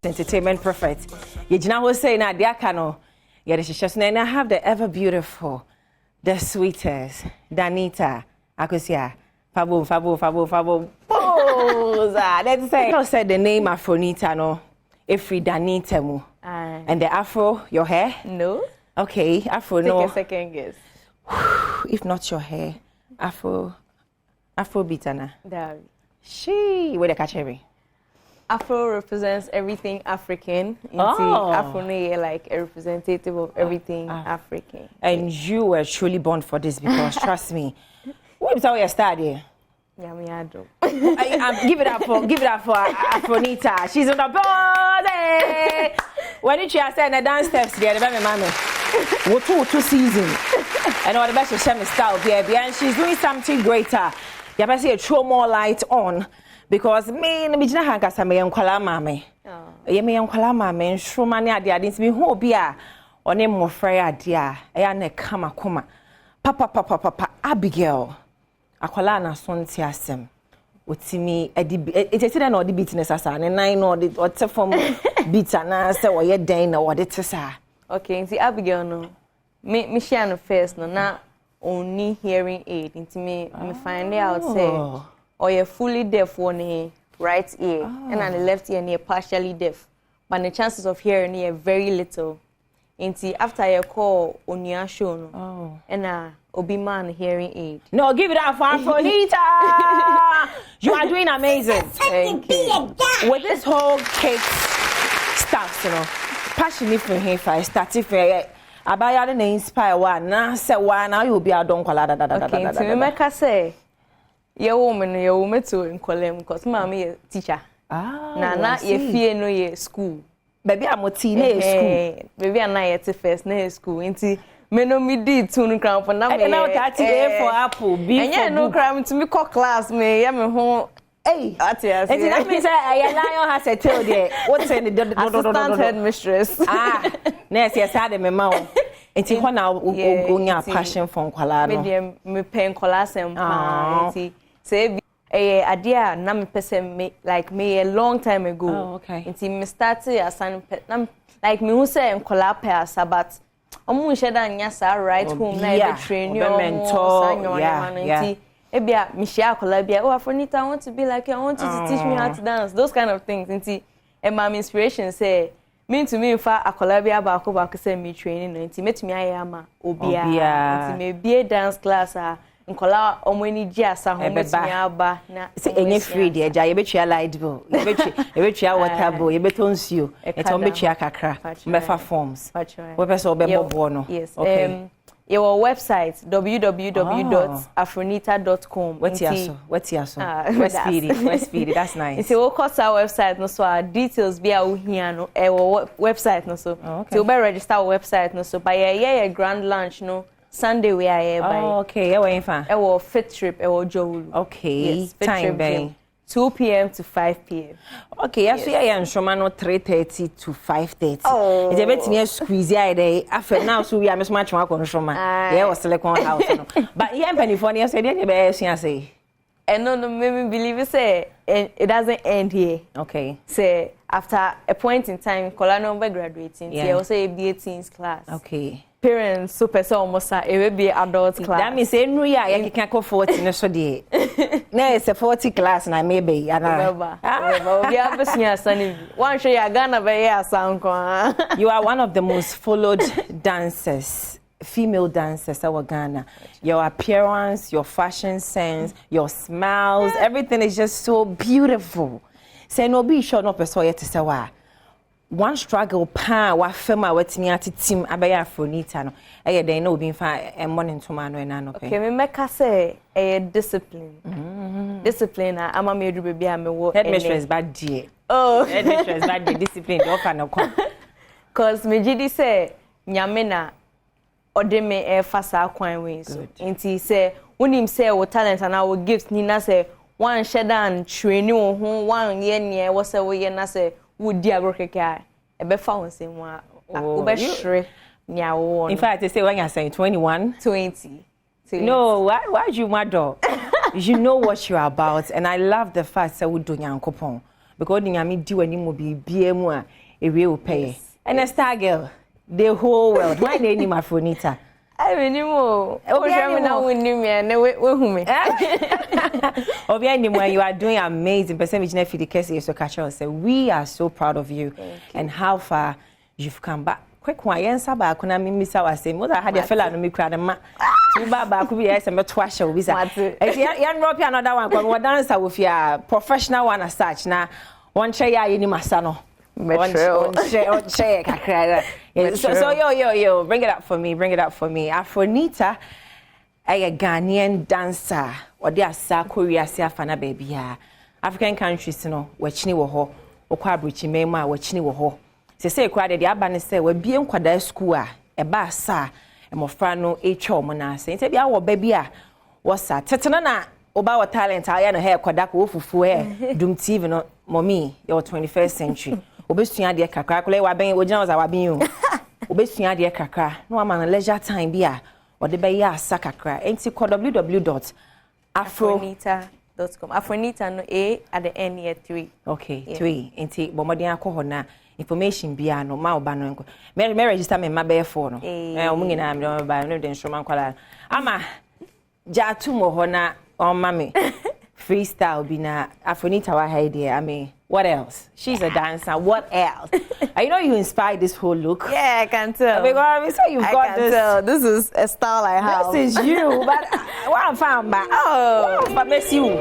Entertainment prophet. Yejina was saying na dia kano. And I have the ever beautiful, the sweetest, Danita, Akosia, Fabo. Oh, that's say. I said the name Afronita, no. Ifri Danita mu. And the afro, your hair? No. Okay, afro, no. Take a second guess. If not your hair, afro beatana. There. Where the catchery? Afro represents everything African. Afronita, like a representative of everything African. And you were truly born for this because trust me. What is how you started? Yeah, me Adom. Give it up for Afronita. She's on the board. When did you say the dance steps there, the baby mommy? What two season? And all the best of Shemi style, baby, and she's doing something greater. You better see a throw more light on. Because me, me jina hankasa me yankwala mame. Ye me yankwala mame nshumani ade ade nti me hu obi a one mmofra ade a eya na kama koma. Papa Abigail. Akwala na so nti asem. Otimi edi na odi beatness asa ne nine no odi ote form beat na se wo ye den na odi tesa. Okay, nti Abigail no. Me share no first no na only hearing aid nti me find out say or you're fully deaf one right ear and on the left ear near partially deaf, but the chances of hearing are very little. Until after you call on your show, and obi man hearing aid. No, give it up for Afronita. You are doing amazing. Thank you. With this whole cake stuff, you know, passion for him for starting for. Abaya the inspire one. Now say one. Now you will be a don call. Okay, so make us say. Your woman too in Colem because mommy is teacher. Na ye fear no ye school. Baby I'm a teenage school. Baby I'm not first na school. Inti me no me did tune crown for na me. And now that A for apple, B for book. And no crown to me call class me. Ya me home. Hey, that's it. And that means I lion has a tail there. What's in the assistant headmistress? Next yes I had me mouth. Inti ho na onya passion for nkwala no. Me pen kwala sem pa. Inti say idea na me person me like me a long time ago. Oh, okay. Until me started as an like me who say nkola pass but omu sheda nya sa right home na e train you mentor yeah. Ebia me share akola bia Afronita I want to be like you, I want you to teach me how to dance, those kind of things. Until and my inspiration say mean to me fa akola bia ba ko say me training no until metumi ayama obia until me be a dance class nkola omweni jiasa ho metumi aba na say enye free there ja ye betua light bill ye betua water bill ye betonsuo eto betua kakra mefa forms we person obe bobo no okay your website www.afronita.com what's your West Speedy that's nice so we'll cut our website no so our details be out here no our website no so to be register our website no so by a grand launch no Sunday we are here by. Oh, okay. Where you from? Our fit trip, our Joel. Okay. Yes, time bang. 2 p.m. to 5 p.m. Okay, yes. So I am Shomano 3:30 to 5:30. Oh. It's a bit near squeeze day. After now, so we are much more on Shoma. Yeah, was select one house. But yeah, penny for you said you say. And no, maybe believe you say it doesn't end here. Okay. Say after a point in time, Colano be graduating. Yeah. Also a BA class. Okay. Parents super so almost it will be adult class. That means no ya can go 40 no so dey. Na it's a 40 class na maybe ana. We have senior son. One show ya Ghana be ya sound. You are one of the most followed dancers, female dancers in Ghana. Your appearance, your fashion sense, your smiles, everything is just so beautiful. Say no be sure no person yet to say why. One struggle pa wa fema wetimi ati team abaya Afronita no eye den na obi fa morning to man no na no pe. Okay, me meka say discipline. Discipline ama me edu baby am wo headmistress bad die. Oh, headmistress bad die discipline dey offer no come. Cause me gidi say nyame na ode me e fasa kwan we so. Nti say wonim say wo talent and our gifts ni na say one shedan training wo ho one ye ne wo say wo ye na say would dear work a befa on same one. In fact, they say when you're saying 21, 20. No, why you mad? You know what you're about, and I love the fact that we do young coupon because the nyame di wani mo bi mu a ewie wo pay. And a star girl, the whole world. Why they name Afronita? I mean, you know, now we knew me and we who me. Obianimo, you are doing amazing. Percentage never the case is so catch us. We are so proud of you and how far you've come back. Quick one, yes, about kuna miss our same. What I had a fella no me crowd ma. Baba could be some twash or visa. Yan rope another one, but what dancer with your professional one as such. Now, one chair in Masano. So yo, bring it up for me. Afronita, a Ghanaian dancer. Or they are sa Korea, Siafana baby. African countries, you know, where chini woho, or quabrichi mema, where chini woho. Say, cried the abane say, we're being quada school, a bassa, a mofrano, a chomona, saying, Tabia or baby, what's that? Tetanana, Oba talent, I am a hair quadac wolf, doom TV, no, mommy, your 21st century. Obesua de kakra kole wa ben ogina za wa ben o obesua de kakra no am na leisure time bia o de be ya asa kakra enti www.afronita.com Afronita no a at the end here 3 okay 3 enti bomodin akọ na information bia no ma oba no me register me ma be 4 no o mu nyina me ba no de instrument kwala ama ja tu mo ho na on mami freestyle be na Afronita wa idea. I mean, what else? She's a dancer. What else? I know you inspired this whole look. Yeah, I can tell. Because so you've got this. Tell. This is a style I have. This is you. But what I found, but miss you.